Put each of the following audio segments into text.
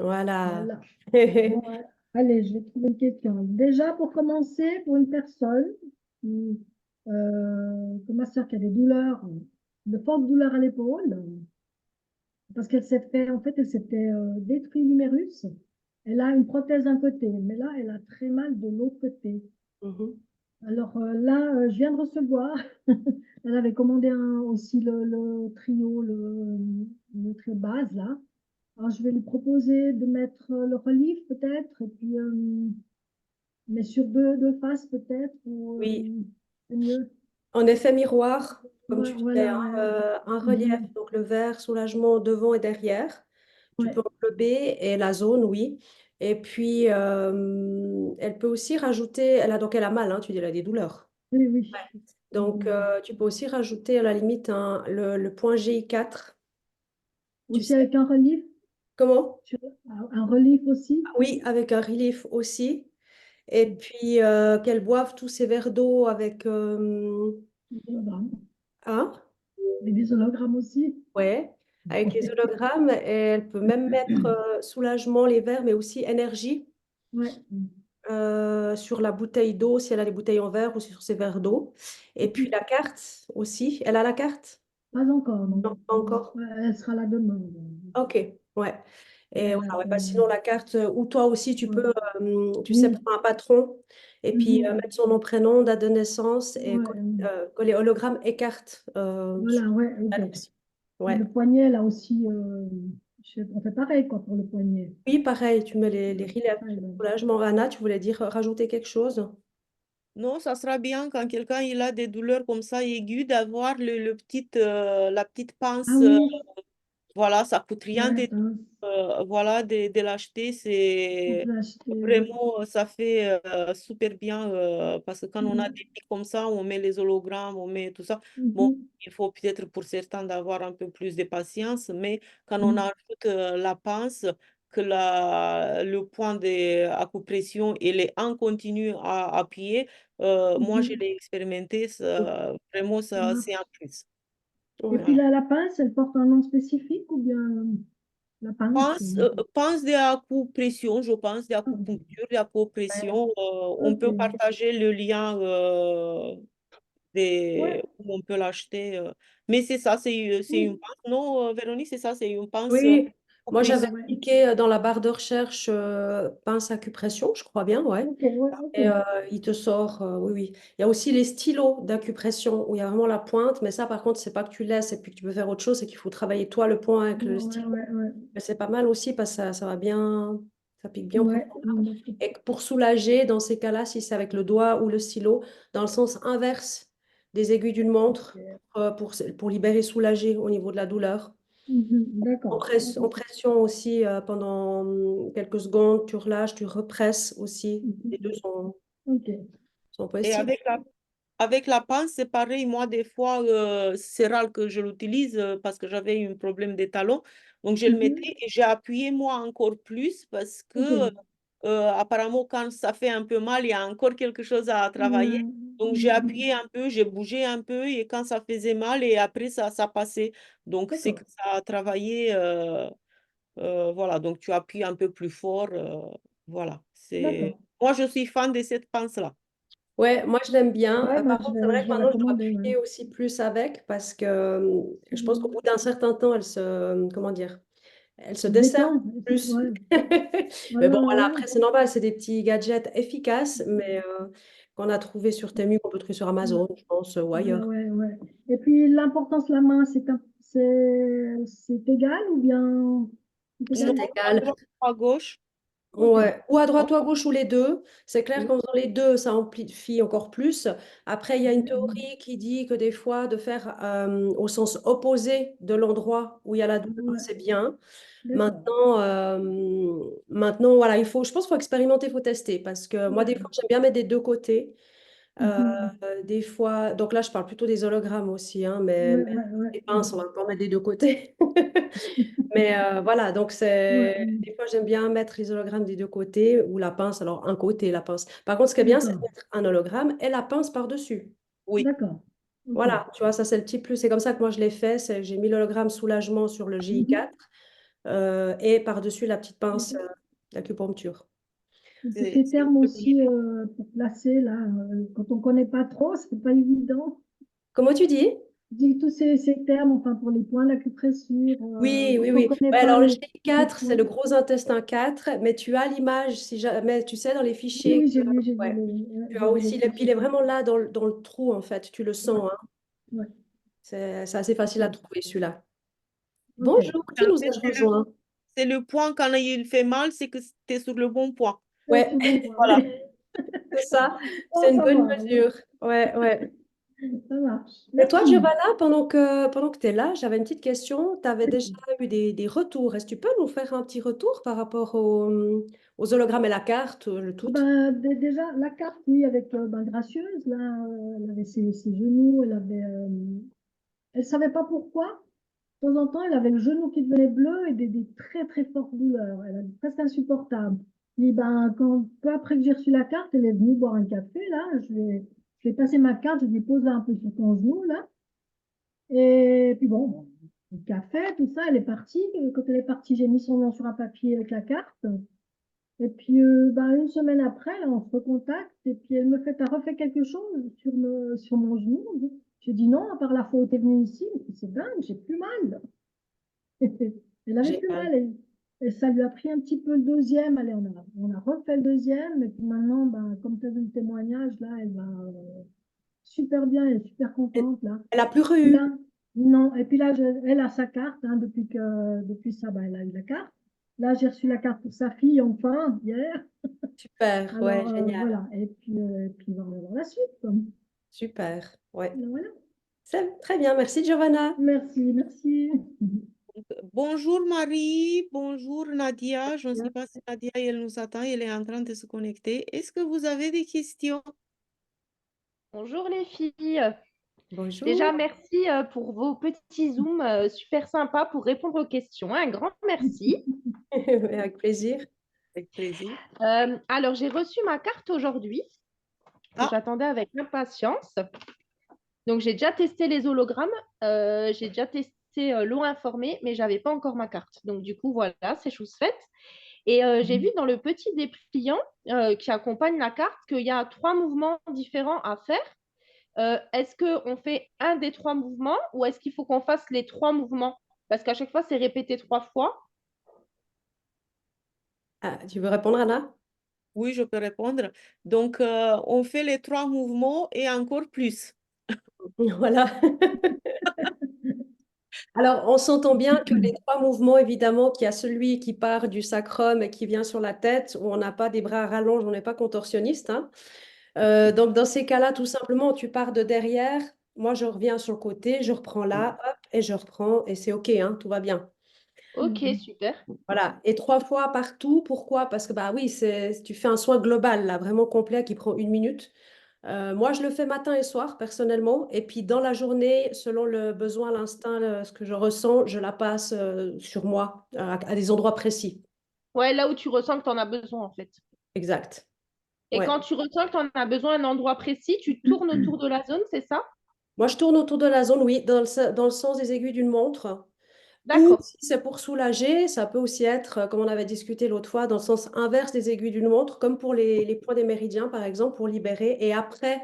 Voilà. Voilà. Bon, allez, je vais trouver une question. Déjà, pour commencer, pour une personne qui, comme ma soeur qui a des douleurs, de fortes douleurs à l'épaule, parce qu'elle s'est fait, en fait, elle s'était détruit l'humérus. Elle a une prothèse d'un côté, mais là, elle a très mal de l'autre côté. Mhm. Alors là, je viens de recevoir. Elle avait commandé aussi le trio, le trio base, là. Alors, je vais lui proposer de mettre le relief, peut-être, et puis, mais sur deux faces, peut-être, ou Oui, c'est mieux. en effet miroir, comme Ouais, tu disais, voilà, hein, ouais. un relief, Mhm. donc le vert, soulagement devant et derrière. Tu peux Ouais, englober et la zone, oui. Et puis, elle peut aussi rajouter, elle a mal, hein, tu dis, elle a des douleurs. oui, oui. Donc, tu peux aussi rajouter à la limite le point GI4, tu Aussi sais. avec un relief, Comment? sur- un relief aussi. Oui, avec un relief aussi. Et puis, qu'elles boivent tous ces verres d'eau avec... Des hologrammes. hein? Et des hologrammes aussi. Ouais, avec les hologrammes. Et elle peut même mettre soulagement, les verres, mais aussi énergie Ouais. sur la bouteille d'eau, si elle a des bouteilles en verre ou sur ses verres d'eau. Et puis la carte aussi. Elle a la carte? Pas encore, non. Non, pas encore. Ouais, elle sera là demain. Ok, ouais. Et Elle a voilà, ouais, fait, bah, sinon la carte, ou toi aussi, tu ouais. peux, tu sais, Oui. prendre un patron et puis Mhm. mettre son nom, prénom, date de naissance et Ouais. coller hologramme et carte sur Voilà, ouais, elle ok. aussi. Et Ouais. le poignet, là aussi, on fait pareil, quoi, pour le poignet. Oui, pareil, tu mets les Ouais, reliefs pareil, de ouais. soulagement. Anna, tu voulais dire rajouter quelque chose? Non, ça sera bien quand quelqu'un il a des douleurs comme ça aiguës d'avoir la petite Ah pince. oui, Voilà, ça coûte rien ouais, hein, voilà, de l'acheter. on C'est peut acheter, ouais. vraiment, ça fait super bien parce que quand on a Mhm, des pics comme ça, on met les hologrammes, on met tout ça. Bon, mhm, il faut peut-être pour certains d'avoir un peu plus de patience, mais quand on mhm, ajoute la pince, que le point d'acupression, il est en continu à appuyer, moi je mhm. l'ai expérimenté, vraiment, Ça ça, c'est un marche. plus. Et Ouais. puis là, la pince, elle porte un nom spécifique ou bien la pince? Pense d'acupression, je pense, Ah, d'acupuncture, Ouais. d'acupression. On peut ok. partager le lien Ouais, où on peut l'acheter. Mais c'est ça, c'est une oui, pince. Non, Véronique, c'est ça, c'est une pince Oui, moi j'avais ouais, acupression. ouais. cliqué dans la barre de recherche pince acupression, je crois bien, ouais. Ok, ouais, ok. Et il te sort, oui, oui. Il y a aussi les stylos d'acupression où il y a vraiment la pointe, mais ça par contre, c'est pas que tu laisses et puis que tu peux faire autre chose, c'est qu'il faut travailler toi le point avec le Ouais, stylo. ouais, ouais. Mais c'est pas mal aussi parce que ça va bien, ça pique bien Ouais, profond. Et que pour soulager, dans ces cas-là, si c'est avec le doigt ou le stylo, dans le sens inverse des aiguilles d'une montre, ok. pour libérer, soulager au niveau de la douleur. Mhm, En, d'accord. en pression aussi, pendant quelques secondes, tu relâches, tu represses aussi. Les deux Mhm, ok. sont Et possibles. avec la pince, c'est pareil. Moi, des fois, c'est rare que je l'utilise parce que j'avais un problème des talons. Donc, je le Mhm, mettais et j'ai appuyé moi encore plus parce ok. que apparemment, quand ça fait un peu mal, il y a encore quelque chose à travailler. Ouais, Donc, j'ai mhm, appuyé un peu, j'ai bougé un peu et quand ça faisait mal et après, ça passait. Donc, c'est d'accord, que ça a travaillé. Voilà, donc tu appuies un peu plus fort. Voilà, c'est... d'accord. Moi, je suis fan de cette pince-là. Ouais, moi je l'aime bien. Ouais, moi, Par contre, c'est vrai je que vais la maintenant je dois commander, ouais. appuyer aussi plus avec parce que je pense qu'au bout Mhm. d'un certain temps, elle se, comment dire, elle se Se dessert détend, plus. ouais. Mais bon, Voilà, voilà, ouais. après c'est normal, c'est des petits gadgets efficaces, mais qu'on a trouvé sur Temu, qu'on peut trouver sur Ouais. Amazon, je pense, ou Voilà, ailleurs. ouais, ouais. Et puis, l'importance de la main, c'est égal ou bien c'est C'est égal? À égal. droite, à gauche. Ok. Ouais. Ou à droite Oh, ou à gauche ou les deux. C'est clair oui. qu'en faisant les deux, ça amplifie encore plus. Après, il y a une Mhm. théorie qui dit que des fois, de faire au sens opposé de l'endroit où il y a la douleur, Ouais, c'est bien. d'accord. Maintenant, voilà, je pense qu'il faut expérimenter, il faut tester. Parce que moi, des Ouais. fois, j'aime bien mettre des deux côtés. Euh, Mhm. des fois, donc là, je parle plutôt des hologrammes aussi, hein, mais Ouais, même ouais, ouais. les pinces, on va pas mettre des deux côtés. Mais voilà, donc Ouais, des fois, j'aime bien mettre les hologrammes des deux côtés ou la pince, alors un côté, la pince. Par contre, ce qui est bien, c'est de d'accord. mettre un hologramme et la pince par-dessus. Oui. D'accord. Ok. Voilà, tu vois, ça, c'est le petit plus. C'est comme ça que moi, je l'ai fait. J'ai mis l'hologramme soulagement sur le Mhm. GI4. et par-dessus la petite pince d'acupuncture. Ces C'est termes le premier. aussi pour placer, là, quand on ne connaît pas trop, c'est pas évident. Comment tu dis? Je dis tous ces termes, enfin, pour les points d'acupressure, Oui, oui, quand on ne oui. connaît Ouais, pas alors le les G4, c'est points. le gros intestin 4, mais tu as l'image, si jamais, tu sais, dans les Oui, fichiers. oui, j'ai vu Ouais. Tu as j'ai vu les aussi, puis il fichiers. est vraiment là dans le trou, en fait. Tu le Ouais, sens, hein. ouais. C'est assez facile à trouver, celui-là. Ok. Bonjour, qui En nous fait, a rejoint? c'est le point quand il fait mal, c'est que tu es sur le bon point. C'est Ouais, tout bon point, Voilà. oui. c'est ça. Bon C'est à une bonne savoir, oui. mesure. Ouais, ouais. Ça marche. Et toi, Merci. Giovanna, pendant que tu es là, j'avais une petite question. Tu avais déjà eu des retours. Est-ce que tu peux nous faire un petit retour par rapport aux hologrammes et la carte, le tout? Ben, déjà, la carte, oui, avec ben, Gracieuse, là, elle avait ses genoux, elle savait pas pourquoi. De temps en temps, elle avait le genou qui devenait bleu et des très très fortes douleurs. Elle est presque insupportable. Puis ben, peu après que j'ai reçu la carte, elle est venue boire un café, là. Je lui ai passé ma carte, je lui ai posé un peu sur ton genou, là. Et puis bon, le café, tout ça, elle est partie. Quand elle est partie, j'ai mis son nom sur un papier avec la carte. Et puis, ben, une semaine après, là, on se recontacte. Et puis, elle me fait, t'as refait quelque chose sur mon genou? J'ai dit non, à part la fois où t'es venue ici. Et puis, c'est dingue, j'ai plus mal. Elle avait plus Génial. mal. Et ça lui a pris un petit peu le deuxième. Allez, on a refait le deuxième. Et puis maintenant, ben, comme tu as vu le témoignage, là, elle va super bien, elle est super Elle, contente, là. elle a plus Puis eu. là, non. Et puis là, elle a sa carte, hein, depuis ça, ben, elle a eu la carte. Là, j'ai reçu la carte pour sa fille, enfin, hier. Super, ouais, Alors, génial. voilà. Et puis, on va voir la suite, quoi. Super, ouais. Alors, voilà. C'est très bien. Merci, Giovanna. Merci, merci. Bonjour Marie, bonjour Nadia. Je ne sais pas si Nadia, elle nous attend, elle est en train de se connecter. Est-ce que vous avez des questions? Bonjour les filles. Bonjour. Déjà, merci pour vos petits zooms super sympas pour répondre aux questions. Un grand merci. Avec plaisir. Avec plaisir. Alors, j'ai reçu ma carte aujourd'hui, que Ah, j'attendais avec impatience. Donc, j'ai déjà testé les hologrammes, j'ai déjà testé l'eau informée, mais je n'avais pas encore ma carte. Donc, du coup, voilà, c'est chose faite. Et j'ai vu dans le petit dépliant qui accompagne la carte qu'il y a 3 mouvements différents à faire. Est-ce qu'on fait un des 3 mouvements ou est-ce qu'il faut qu'on fasse les 3 mouvements? Parce qu'à chaque fois, c'est répété 3 fois. Ah, tu veux répondre, Anna? oui, je peux répondre. Donc, on fait les 3 mouvements et encore plus. Voilà. Alors, on s'entend bien que les 3 mouvements, évidemment, qu'il y a celui qui part du sacrum et qui vient sur la tête, où on n'a pas des bras à rallonge, on n'est pas contorsionniste, hein. Donc, dans ces cas-là, tout simplement, tu pars de derrière. Moi, je reviens sur le côté, je reprends là, hop, et je reprends, et c'est OK, hein, tout va bien. Ok, super. Voilà. Et 3 fois partout. Pourquoi? Parce que, bah oui, tu fais un soin global, là, vraiment complet, qui prend 1 minute. Moi, je le fais matin et soir, personnellement. Et puis, dans la journée, selon le besoin, l'instinct, ce que je ressens, je la passe sur moi, à des endroits précis. Ouais, là où tu ressens que tu en as besoin, en fait. Exact. Et Ouais. quand tu ressens que tu en as besoin d'un endroit précis, tu tournes autour de la zone, c'est ça? Moi, je tourne autour de la zone, oui, dans le sens des aiguilles d'une montre. Ou D'accord. si c'est pour soulager, ça peut aussi être, comme on avait discuté l'autre fois, dans le sens inverse des aiguilles d'une montre, comme pour les points des méridiens, par exemple, pour libérer. Et après,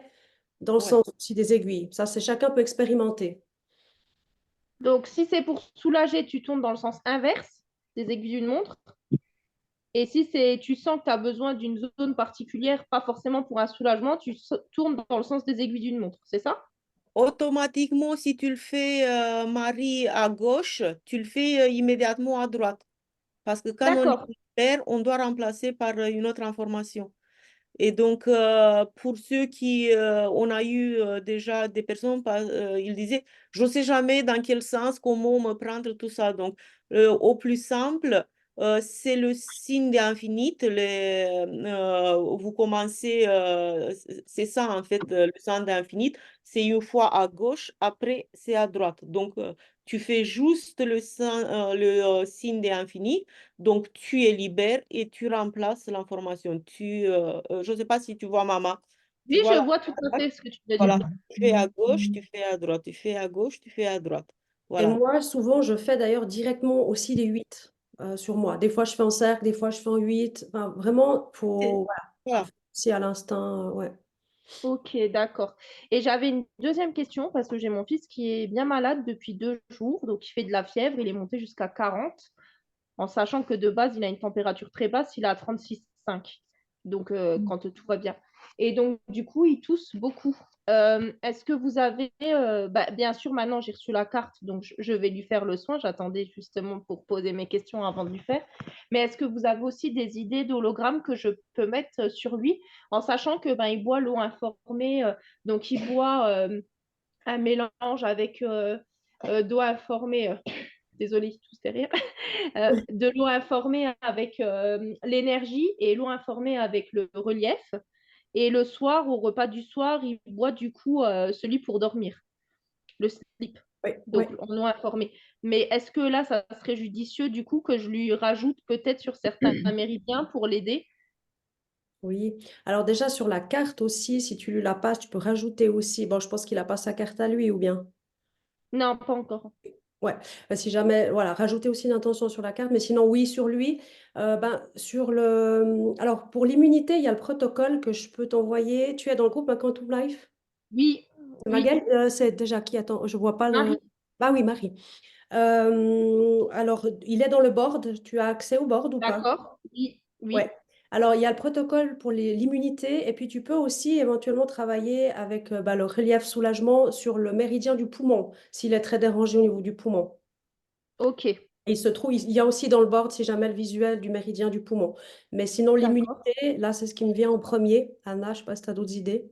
dans le Ouais. sens aussi des aiguilles. Ça, c'est chacun peut expérimenter. Donc, si c'est pour soulager, tu tournes dans le sens inverse des aiguilles d'une montre. Et si tu sens que tu as besoin d'une zone particulière, pas forcément pour un soulagement, tu tournes dans le sens des aiguilles d'une montre, c'est ça? Automatiquement, si tu le fais, Marie, à gauche, tu le fais immédiatement à droite. Parce que quand on D'accord. libère, on doit remplacer par une autre information. Et donc, pour ceux qui, on a eu déjà des personnes, ils disaient, je ne sais jamais dans quel sens, comment me prendre tout ça. Donc, au plus simple, c'est le signe d'infini. Vous commencez, c'est ça en fait, le signe d'infini. C'est une fois à gauche, après c'est à droite. Donc, tu fais juste le signe d'infini. Donc, tu es libère et tu remplaces l'information. Je ne sais pas si tu vois maman. Tu Oui, vois je la vois tout à carte. fait ce que tu veux dire. Voilà. Tu fais à gauche, tu fais à droite. Tu fais à gauche, tu fais à droite. Et Voilà. moi, souvent, je fais d'ailleurs directement aussi les 8. sur moi. Des fois, je fais en cercle, des fois, je fais en 8. Enfin, vraiment, Voilà. c'est à l'instinct, ouais. Ok, d'accord. Et j'avais une deuxième question parce que j'ai mon fils qui est bien malade depuis 2 jours, donc il fait de la fièvre, il est monté jusqu'à 40, en sachant que de base, il a une température très basse, il est à 36,5. Donc, quand tout va bien. Et donc, du coup, il tousse beaucoup. Est-ce que vous avez, bien sûr, maintenant j'ai reçu la carte, donc je vais lui faire le soin. J'attendais justement pour poser mes questions avant de lui faire. Mais est-ce que vous avez aussi des idées d'hologrammes que je peux mettre sur lui, en sachant que il boit l'eau informée, donc il boit un mélange avec d'eau informée. Désolée, tout derrière. De l'eau informée avec l'énergie et l'eau informée avec le relief. Et le soir, au repas du soir, il boit du coup celui pour dormir, le slip, Ouais, donc ouais. en eau informée. Mais est-ce que là, ça serait judicieux du coup que je lui rajoute peut-être sur certains méridiens pour l'aider? Oui. Alors déjà, sur la carte aussi, si tu lui la passes, tu peux rajouter aussi. Bon, je pense qu'il a pas sa carte à lui, ou bien? Non, pas encore. Ouais, si jamais, voilà, rajouter aussi une intention sur la carte, mais sinon, oui, sur lui. Sur le... Alors, pour l'immunité, il y a le protocole que je peux t'envoyer. Tu es dans le groupe Ma Quantum Life? Oui, C'est oui. Magali? C'est déjà qui? Attends, je vois pas le... Marie, Ah oui, Marie. Alors, il est dans le board. Tu as accès au board ou pas? d'accord. Oui, Ouais. oui. Alors, il y a le protocole pour l'immunité, et puis tu peux aussi éventuellement travailler avec le relief soulagement sur le méridien du poumon, s'il est très dérangé au niveau du poumon. Ok, Et il se trouve, il y a aussi dans le board, si jamais, le visuel du méridien du poumon. Mais sinon, d'accord. l'immunité, là, c'est ce qui me vient en premier. Anna, je ne sais pas si tu as d'autres idées.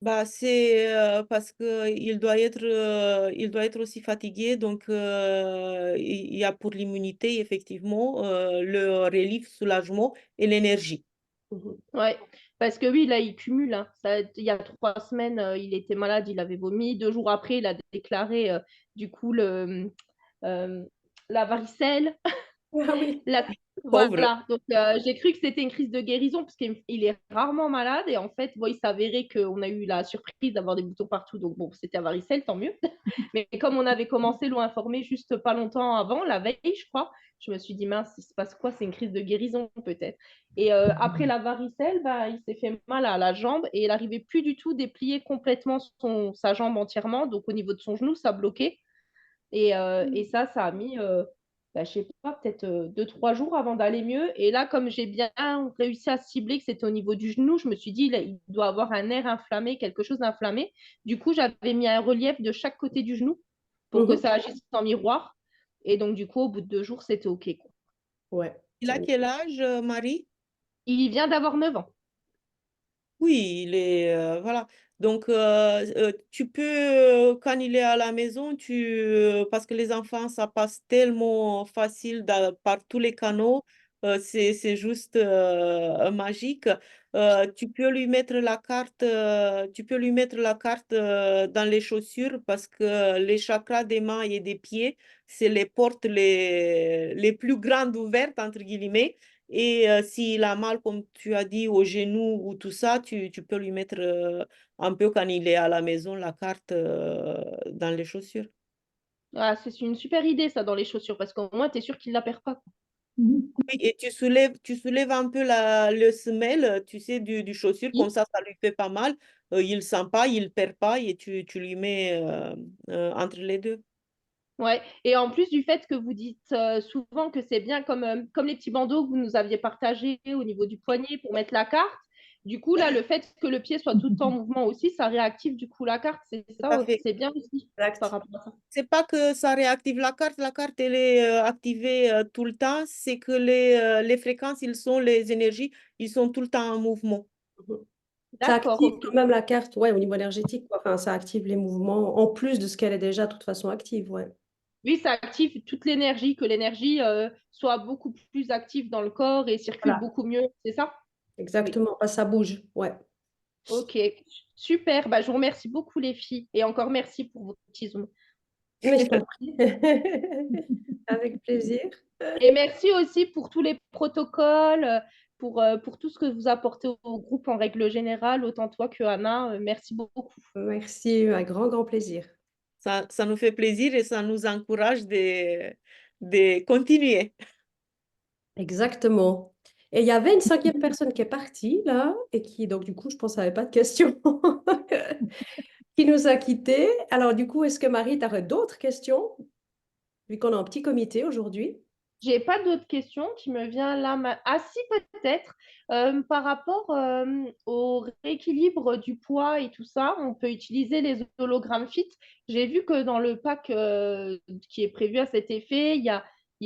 Bah, c'est parce que il doit être aussi fatigué. Donc, il y a pour l'immunité, effectivement, le relief, soulagement et l'énergie. Mhm. Ouais, parce que oui, là, il cumule, hein. Il y a 3 semaines, il était malade, il avait vomi. 2 jours après, il a déclaré du coup euh, la varicelle. Ah oui. La- Pauvre. Voilà, donc j'ai cru que c'était une crise de guérison parce qu'il est rarement malade et en fait, bon, il s'avérait qu'on a eu la surprise d'avoir des boutons partout, donc bon, c'était à varicelle, tant mieux. Mais comme on avait commencé l'eau informée juste pas longtemps avant, la veille, je crois, je me suis dit, mince, il se passe quoi? C'est une crise de guérison peut-être. Et après la varicelle, bah, il s'est fait mal à la jambe et il n'arrivait plus du tout déplier complètement sa jambe entièrement, donc au niveau de son genou, ça bloquait. Et ça a mis, je sais pas, peut-être 2, 3 jours avant d'aller mieux. Et là, comme j'ai bien réussi à cibler que c'était au niveau du genou, je me suis dit, il doit avoir un nerf inflammé, quelque chose d'inflammé. Du coup, j'avais mis un relief de chaque côté du genou pour que Mhm. ça agisse en miroir. Et donc, du coup, au bout de 2 jours, c'était OK, quoi. Ouais. Il a quel âge, Marie? Il vient d'avoir 9 ans. Oui, il est voilà. Donc tu peux quand il est à la maison, parce que les enfants ça passe tellement facile par tous les canaux, c'est juste magique. Tu peux lui mettre la carte, dans les chaussures parce que les chakras des mains et des pieds, c'est les portes les plus grandes ouvertes entre guillemets. Et s'il a mal, comme tu as dit, au genou ou tout ça, tu peux lui mettre un peu quand il est à la maison la carte dans les chaussures. Ah, c'est une super idée, ça, dans les chaussures, parce qu'au moins, tu es sûr qu'il ne la perd pas, quoi. Mhm. Oui, et tu soulèves un peu le semelle, tu sais, du chaussure, comme Oui. ça lui fait pas mal. Il sent pas, il perd pas et tu lui mets entre les deux. Ouais. Et en plus du fait que vous dites souvent que c'est bien comme les petits bandeaux que vous nous aviez partagés au niveau du poignet pour mettre la carte, du coup, là, le fait que le pied soit tout le temps en mouvement aussi, ça réactive du coup la carte. C'est Tout ça, à fait. c'est bien aussi par Exact. rapport à ça. C'est pas que ça réactive la carte elle est activée tout le temps, c'est que les fréquences, les énergies, ils sont tout le temps en mouvement. Mhm. Ça D'accord, active ok. quand même la carte, ouais, au niveau énergétique, quoi. Enfin, ça active les mouvements en plus de ce qu'elle est déjà de toute façon active, ouais. Oui, ça active toute l'énergie, que l'énergie soit beaucoup plus active dans le corps et circule Voilà, beaucoup mieux, c'est ça? Oui. exactement. Bah, ça bouge, ouais. Ok, super. Bah, je vous remercie beaucoup les filles et encore merci pour vos petits zooms. Mais je t'en prie. Avec plaisir. Et merci aussi pour tous les protocoles, pour tout ce que vous apportez au groupe en règle générale, autant toi que Anna. Merci beaucoup. Merci, un grand, grand plaisir. Ça nous fait plaisir et ça nous encourage de continuer. Exactement. Et il y avait une cinquième personne qui est partie là et qui, donc du coup, je pense, n'avait pas de questions, qui nous a quittés. Alors du coup, est-ce que Marie, tu aurais d'autres questions, vu qu'on est en petit comité aujourd'hui? J'ai pas d'autres questions qui me viennent là. Ah si, peut-être. Par rapport au rééquilibre du poids et tout ça, on peut utiliser les hologrammes fit. J'ai vu que dans le pack qui est prévu à cet effet, il y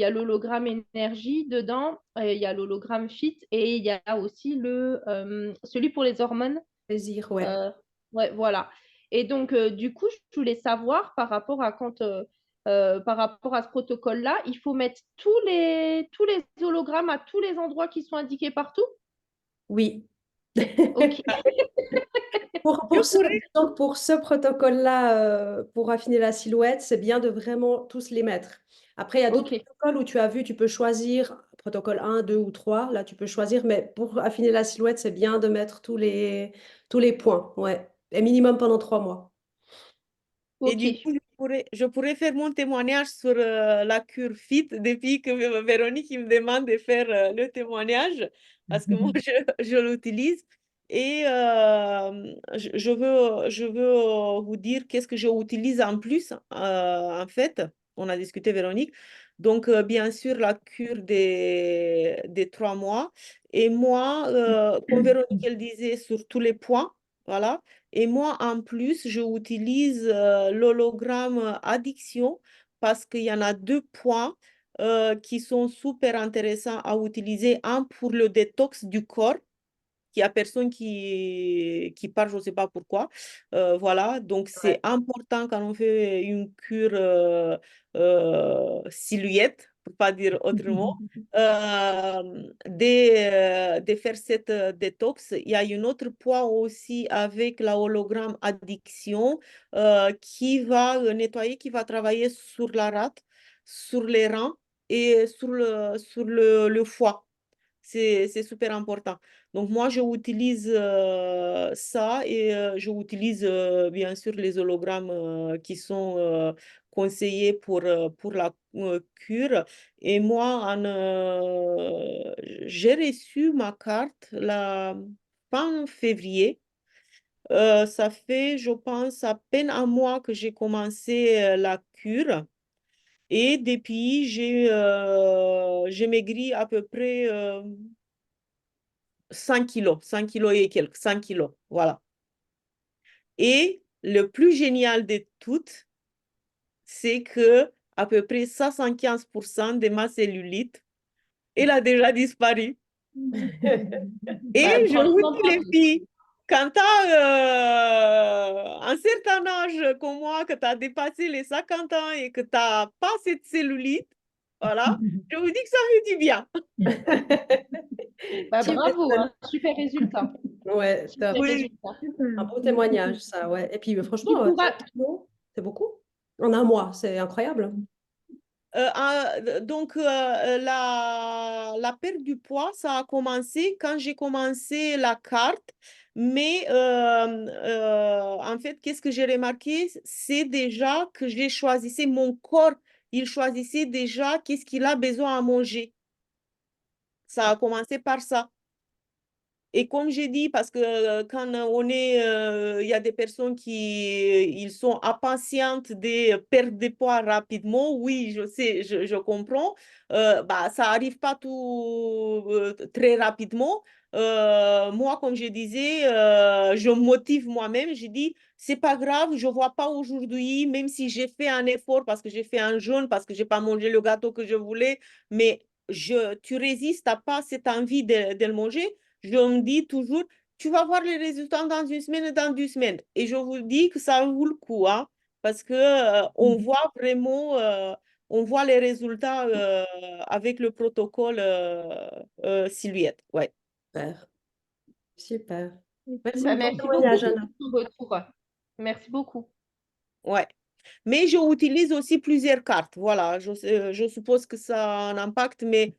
a l'hologramme énergie dedans, il y a l'hologramme fit et il y a aussi celui pour les hormones. Plaisir, ouais. Euh, ouais, voilà. Et donc, du coup, je voulais savoir par rapport à par rapport à ce protocole-là, il faut mettre tous les hologrammes à tous les endroits qui sont indiqués partout? Oui. Ok, Je pourrais, Donc pour ce protocole-là, pour affiner la silhouette, c'est bien de vraiment tous les mettre. Après, il y a d'autres ok, protocoles où tu as vu, tu peux choisir protocole un, 2 ou 3. Là, tu peux choisir, mais pour affiner la silhouette, c'est bien de mettre tous les points. Ouais. Et minimum pendant 3 mois. et ok. du coup, je pourrais faire mon témoignage sur la cure fit depuis que Véronique il me demande de faire le témoignage parce que moi, je l'utilise. Et je veux vous dire qu'est-ce que j'utilise en plus, en fait. On a discuté, Véronique. Donc, bien sûr, la cure des 3 mois. Et moi, comme Véronique, elle disait, sur tous les points, voilà. Et moi, en plus, je utilise l'hologramme addiction parce qu'il y en a 2 points qui sont super intéressants à utiliser. Un pour le détox du corps, qu'il n'y a personne qui parle, je ne sais pas pourquoi. Voilà, donc c'est Ouais. important quand on fait une cure silhouette, pour pas dire autrement, de faire cette détox. Il y a un autre point aussi avec la hologramme addiction qui va nettoyer, qui va travailler sur la rate, sur les reins et sur le foie. C'est super important. Donc, moi, je utilise ça et je utilise bien sûr les hologrammes qui sont conseillés pour la cure. Et moi, j'ai reçu ma carte la fin février. Ça fait, je pense, à peine un mois que j'ai commencé la cure. Et depuis, j'ai maigri à peu près 5 kilos, 5 kilos et quelques, 5 kilos, voilà. Et le plus génial de tout, c'est que à peu près 75% de ma cellulite, elle a déjà disparu. Et Bah, je vous Franchement, dis, les bravo. filles, quand tu as un certain âge comme moi, que tu as dépassé les 50 ans et que tu n'as pas cette cellulite, voilà, je vous dis que ça fait du bien. Bah, Tu bravo, m'étonnes. hein. Super résultat. Ouais, top. Super Oui. résultat. Un Super, beau merci. témoignage, ça, ouais. Et puis, Tu franchement, pourras, 5 kilos, c'est beaucoup. En un mois, c'est incroyable. Donc, la perte du poids, ça a commencé quand j'ai commencé la carte. Mais en fait, qu'est-ce que j'ai remarqué? C'est déjà que j'ai choisi, c'est mon corps, il choisissait déjà qu'est-ce qu'il a besoin à manger. Ça a commencé par ça. Et comme j'ai dit, parce que quand il y a des personnes ils sont impatientes de perdre des poids rapidement, oui, je sais, je comprends. Bah, ça arrive pas tout très rapidement. Moi, comme je disais, je me motive moi-même. Je dis, c'est pas grave, je vois pas aujourd'hui, même si j'ai fait un effort parce que j'ai fait un jeûne, parce que j'ai pas mangé le gâteau que je voulais, mais tu résistes, t'as pas cette envie de le manger. Je me dis toujours, tu vas voir les résultats dans une semaine et dans 2 semaines. Et je vous dis que ça vaut le coup, hein, parce que on voit vraiment, on voit les résultats avec le protocole Silhouette. Ouais, Super. Super. Merci bah, pour ton merci beaucoup témoignage, pour Anna. ton retour. Merci beaucoup. ouais. Mais je utilise aussi plusieurs cartes. Voilà, je suppose que ça a un impact, mais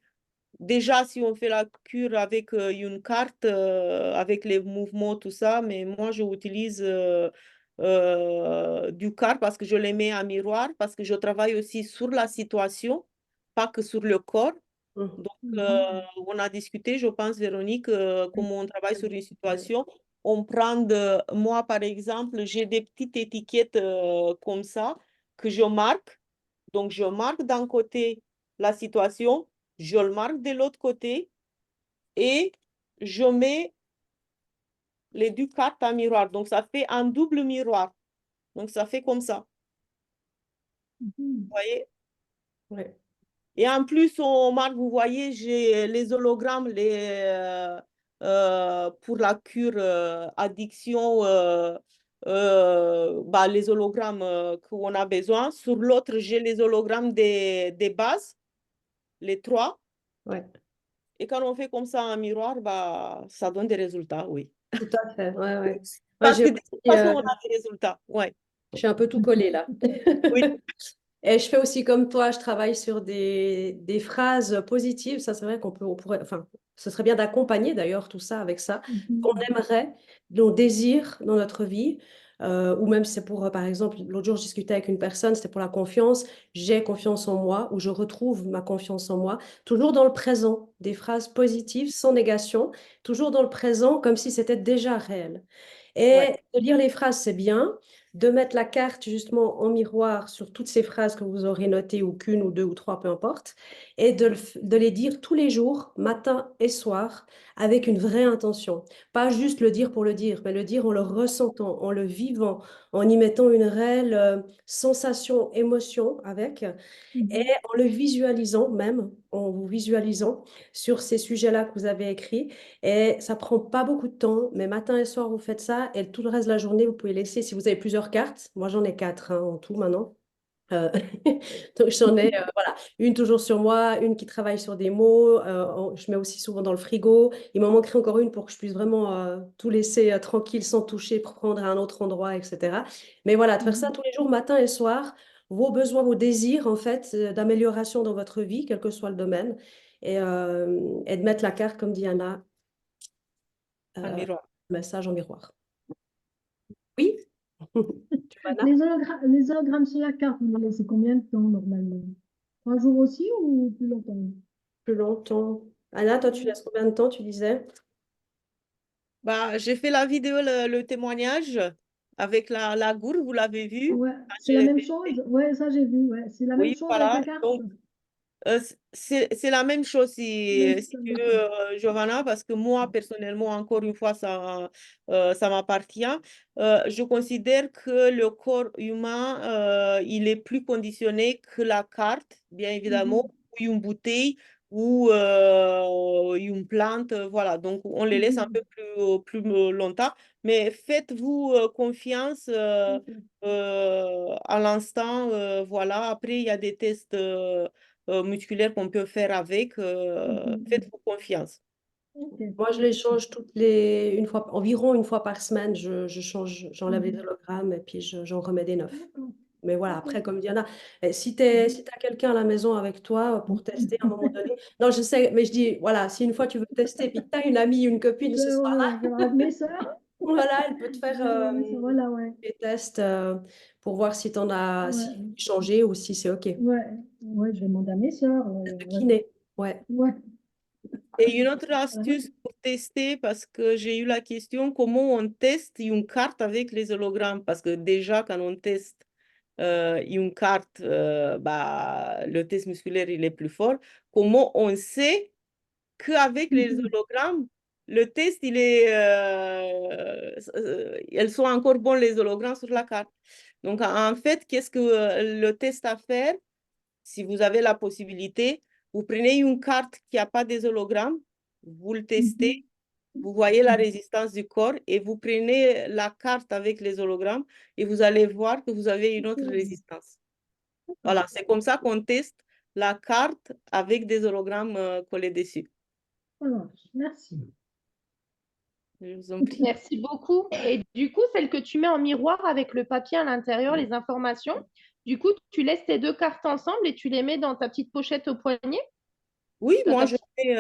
déjà, si on fait la cure avec une carte, avec les mouvements, tout ça, mais moi, je utilise du carte parce que je les mets en miroir, parce que je travaille aussi sur la situation. pas que sur le corps. Mhm. Donc, on a discuté, je pense, Véronique, comment on travaille sur une situation. On prend moi, par exemple, j'ai des petites étiquettes comme ça que je marque. Donc, je marque d'un côté la situation, je le marque de l'autre côté et je mets les deux cartes en miroir. Donc, ça fait un double miroir. Donc, ça fait comme ça. Vous voyez? Ouais. Et en plus, on marque, vous voyez, j'ai les hologrammes pour la cure addiction, bah, les hologrammes qu'on a besoin. Sur l'autre, j'ai les hologrammes des bases, les trois. Ouais. Et quand on fait comme ça en miroir, bah, ça donne des résultats, oui. Tout à fait. Ouais, ouais. Ouais, Parce j'ai que de toute aussi, façon, on a des résultats. Ouais. je suis un peu tout collé là. Oui, Et je fais aussi comme toi, je travaille sur des phrases positives. Ça, c'est vrai on pourrait, enfin, ce serait bien d'accompagner d'ailleurs tout ça avec ça, qu'on aimerait, nos désirs dans notre vie, ou même si c'est pour, par exemple, l'autre jour, je discutais avec une personne, c'était pour la confiance. J'ai confiance en moi, ou je retrouve ma confiance en moi, toujours dans le présent, des phrases positives, sans négation, toujours dans le présent, comme si c'était déjà réel. ouais. Et de lire les phrases, c'est bien. De mettre la carte justement en miroir sur toutes ces phrases que vous aurez notées, ou qu'une ou deux ou trois, peu importe, et de les dire tous les jours, matin et soir, avec une vraie intention. Pas juste le dire pour le dire, mais le dire en le ressentant, en le vivant, en y mettant une réelle sensation, émotion avec. Et en le visualisant même, en vous visualisant sur ces sujets-là que vous avez écrits. Et ça prend pas beaucoup de temps, mais matin et soir, vous faites ça. Et tout le reste de la journée, vous pouvez laisser, si vous avez plusieurs cartes, moi j'en ai quatre en tout maintenant. Euh, donc j'en ai voilà, une toujours sur moi, une qui travaille sur des mots. Je mets aussi souvent dans le frigo. Il m'en manquerait encore une pour que je puisse vraiment tout laisser tranquille sans toucher, pour prendre à un autre endroit, etc. Mais voilà, de faire ça tous les jours, matin et soir, vos besoins, vos désirs en fait d'amélioration dans votre vie, quel que soit le domaine, et de mettre la carte, comme dit Anna, En miroir. message en miroir. Oui, tu vois, Anna? Les hologrammes sur la carte, vous les laissez combien de temps normalement? 3 jours aussi ou plus longtemps? Plus longtemps. Anna, toi, tu laisses combien de temps, tu disais? Bah, j'ai fait la vidéo, le témoignage avec la gourde, vous l'avez vu? Ouais, Ah, c'est la même chose. Ouais, ça j'ai vu. Ouais, c'est la même Oui, chose avec voilà. la carte. Donc, c'est la même chose Même si chose, tu veux, d'accord. Giovanna, parce que moi, personnellement, encore une fois, ça m'appartient. Je considère que le corps humain, il est plus conditionné que la carte, bien évidemment, Mhm, ou une bouteille ou une plante. Voilà, donc on les laisse un mhm. peu plus longtemps. Mais faites-vous confiance Ok, à l'instant. Voilà, après, il y a des tests. Musculaire qu'on peut faire avec, mhm. faites-vous confiance. Ok, Moi, je les merci. change environ une fois par semaine. Je change, j'enlève les Mhm. hologrammes et puis j'en remets des neufs. D'accord. Mais voilà, Ok. après, comme Diana, si Mhm. si t'as quelqu'un à la maison avec toi pour tester à un moment donné. Non, je sais, mais je dis, voilà, si une fois tu veux tester, puis que tu as une amie, une copine ce soir, Ouais, je vais avec mes sœurs. voilà, elle peut te faire Ouais, je vais avec mes sœurs. Voilà, ouais. des tests pour voir si t'en as, si Ouais, changé ou si c'est OK. ouais, ouais, je vais demander à mes sœurs. De Ouais, kiné, ouais. ouais. Et une autre Ouais. astuce pour tester, parce que j'ai eu la question, comment on teste une carte avec les hologrammes? Parce que déjà, quand on teste une carte, bah, le test musculaire, il est plus fort. Comment on sait qu'avec les Mhm. hologrammes, le test, elles sont encore bonnes, les hologrammes sur la carte. Donc, en fait, qu'est-ce que le test à faire? Si vous avez la possibilité, vous prenez une carte qui n'a pas des hologrammes, vous le testez, Mhm. vous voyez la résistance du corps et vous prenez la carte avec les hologrammes et vous allez voir que vous avez une autre Ok. résistance. Voilà, c'est comme ça qu'on teste la carte avec des hologrammes collés dessus. Ça marche. Merci. Je vous en prie. Merci beaucoup. Et du coup, celle que tu mets en miroir avec le papier à l'intérieur, les informations, du coup, tu laisses tes deux cartes ensemble et tu les mets dans ta petite pochette au poignet. Oui, Dans moi, ta je petite... fais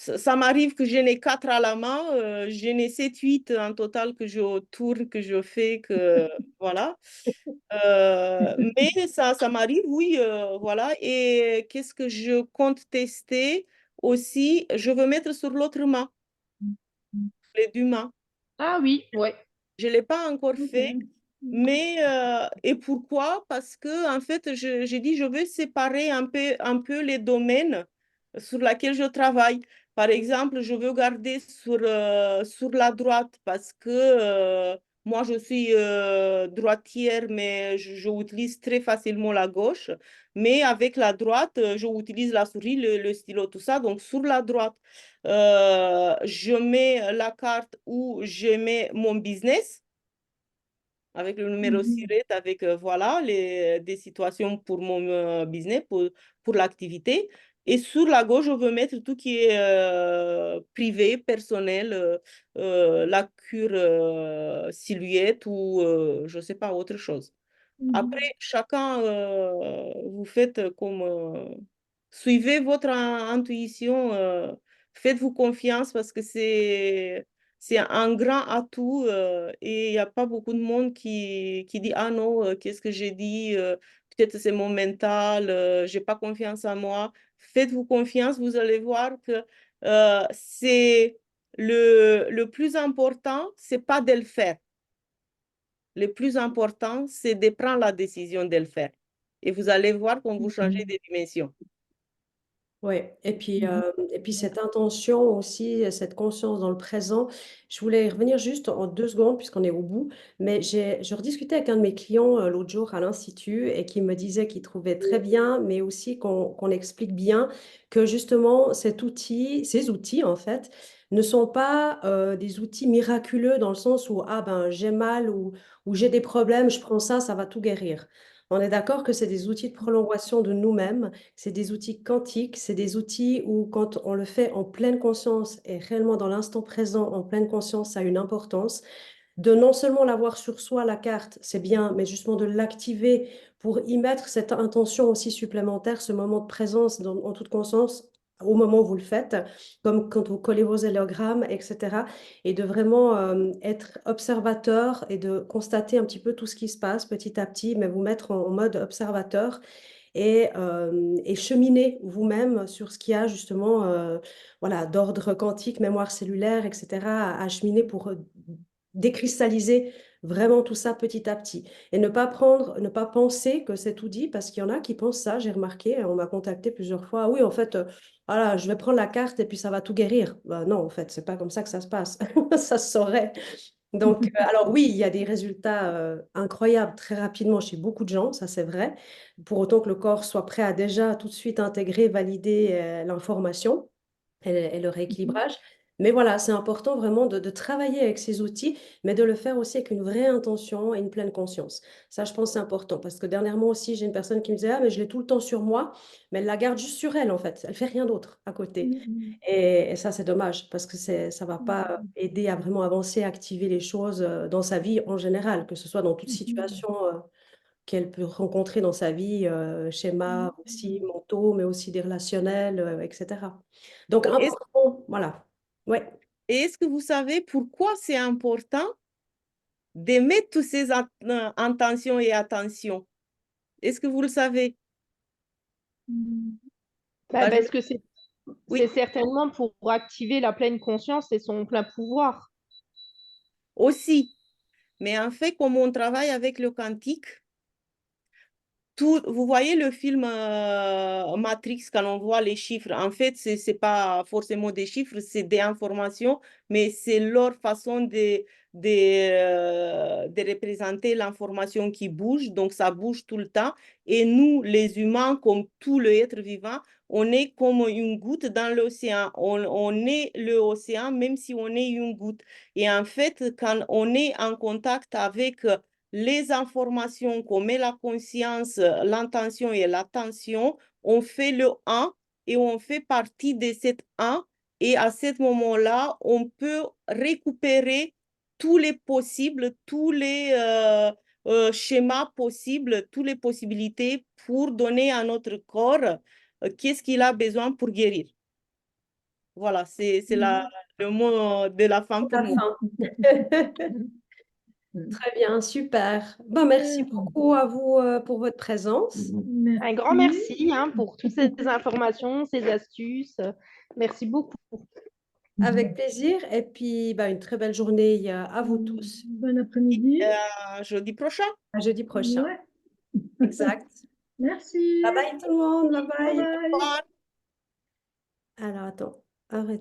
ça m'arrive que j'en ai 4 à la main, j'en ai 7, 8 en total que je tourne, que je fais, que voilà. Mais ça m'arrive, oui, voilà. Et qu'est-ce que je compte tester aussi? Je veux mettre sur l'autre main, les deux mains. Ah oui, ouais. Je ne l'ai pas encore Ok. fait. Mais, et pourquoi? Parce que, en fait, j'ai dit, je veux séparer un peu les domaines sur lesquels je travaille. Par exemple, je veux garder sur la droite parce que moi, je suis droitière, mais je utilise très facilement la gauche. Mais avec la droite, je utilise la souris, le stylo, tout ça. Donc, sur la droite, je mets la carte où je mets mon business avec le numéro Mhm. SIRET, avec voilà, des situations pour mon business, pour l'activité. Et sur la gauche, je veux mettre tout qui est privé, personnel, la cure silhouette ou je ne sais pas, autre chose. Après, Mhm. chacun, vous faites comme... suivez votre intuition, faites-vous confiance parce que c'est un grand atout et il n'y a pas beaucoup de monde qui dit, ah non, qu'est-ce que j'ai dit? Peut-être c'est mon mental, j'ai pas confiance en moi. Faites-vous confiance, vous allez voir que c'est le plus important, c'est pas de le faire. Le plus important, c'est de prendre la décision de le faire. Et vous allez voir quand vous changez Mhm. de dimension. Oui, Mhm. et puis cette intention aussi, cette conscience dans le présent, je voulais y revenir juste en 2 secondes puisqu'on est au bout, mais je rediscutais avec un de mes clients l'autre jour à l'Institut et qui me disait qu'il trouvait très bien, mais aussi qu'on explique bien que justement cet outil, ces outils en fait, ne sont pas des outils miraculeux dans le sens où ah ben j'ai mal ou j'ai des problèmes, je prends ça va tout guérir. On est d'accord que c'est des outils de prolongation de nous-mêmes, c'est des outils quantiques, c'est des outils où quand on le fait en pleine conscience et réellement dans l'instant présent, en pleine conscience, ça a une importance. De non seulement l'avoir sur soi, la carte, c'est bien, mais justement de l'activer pour y mettre cette intention aussi supplémentaire, ce moment de présence en toute conscience au moment où vous le faites, comme quand vous collez vos hélogrammes, etc. Et de vraiment être observateur et de constater un petit peu tout ce qui se passe petit à petit, mais vous mettre en mode observateur et cheminer vous-même sur ce qu'il y a justement voilà, d'ordre quantique, mémoire cellulaire, etc., à cheminer pour décristalliser vraiment tout ça petit à petit. Et ne pas penser que c'est tout dit, parce qu'il y en a qui pensent ça, j'ai remarqué, on m'a contacté plusieurs fois, ah oui, en fait, voilà, je vais prendre la carte et puis ça va tout guérir. Bah, non, en fait, c'est pas comme ça que ça se passe. Ça se saurait. Donc, alors oui, il y a des résultats incroyables très rapidement chez beaucoup de gens, ça c'est vrai. Pour autant que le corps soit prêt à déjà tout de suite intégrer, valider l'information et le Mhm. rééquilibrage. Mais voilà, c'est important vraiment de travailler avec ces outils, mais de le faire aussi avec une vraie intention et une pleine conscience. Ça, je pense, c'est important parce que dernièrement aussi, j'ai une personne qui me disait, ah, mais je l'ai tout le temps sur moi, mais elle la garde juste sur elle, en fait. Elle fait rien d'autre à côté. Mhm. Et ça, c'est dommage parce que ça va pas Mhm. aider à vraiment avancer, activer les choses dans sa vie en général, que ce soit dans toute Mhm. situation qu'elle peut rencontrer dans sa vie, schémas aussi Mhm. mentaux, mais aussi des relationnels, etc. Donc, Et est-ce, important, voilà. Ouais. et est-ce que vous savez pourquoi c'est important de mettre toutes ces intentions et attentions? Est-ce que vous le savez? Mhm. Bah, Par parce exemple, que c'est oui, certainement pour activer la pleine conscience et son plein pouvoir. aussi. Mais en fait, comme on travaille avec le quantique, tout, vous voyez le film Matrix, quand on voit les chiffres, en fait, c'est pas forcément des chiffres, c'est des informations, mais c'est leur façon de représenter l'information qui bouge, donc ça bouge tout le temps. Et nous, les humains, comme tout le être vivant, on est comme une goutte dans l'océan. On est l'océan, même si on est une goutte. Et en fait, quand on est en contact avec les informations qu'on met la conscience, l'intention et l'attention, on fait le un et on fait partie de cet un. Et à ce moment-là, on peut récupérer tous les possibles, tous les schémas possibles, toutes les possibilités pour donner à notre corps qu'est-ce qu'il a besoin pour guérir. Voilà, c'est le mot de la fin pour La moi. fin. Très bien, super. Ben, merci beaucoup à vous pour votre présence. Un grand merci hein, pour toutes ces informations, ces astuces. Merci beaucoup. Avec plaisir. Et puis, ben, une très belle journée à vous tous. Bon après-midi. Jeudi prochain. À jeudi prochain. Ouais. Exact. Merci. Bye bye tout le monde. Bye Bye bye. bye. Au revoir. Alors, attends. Arrête.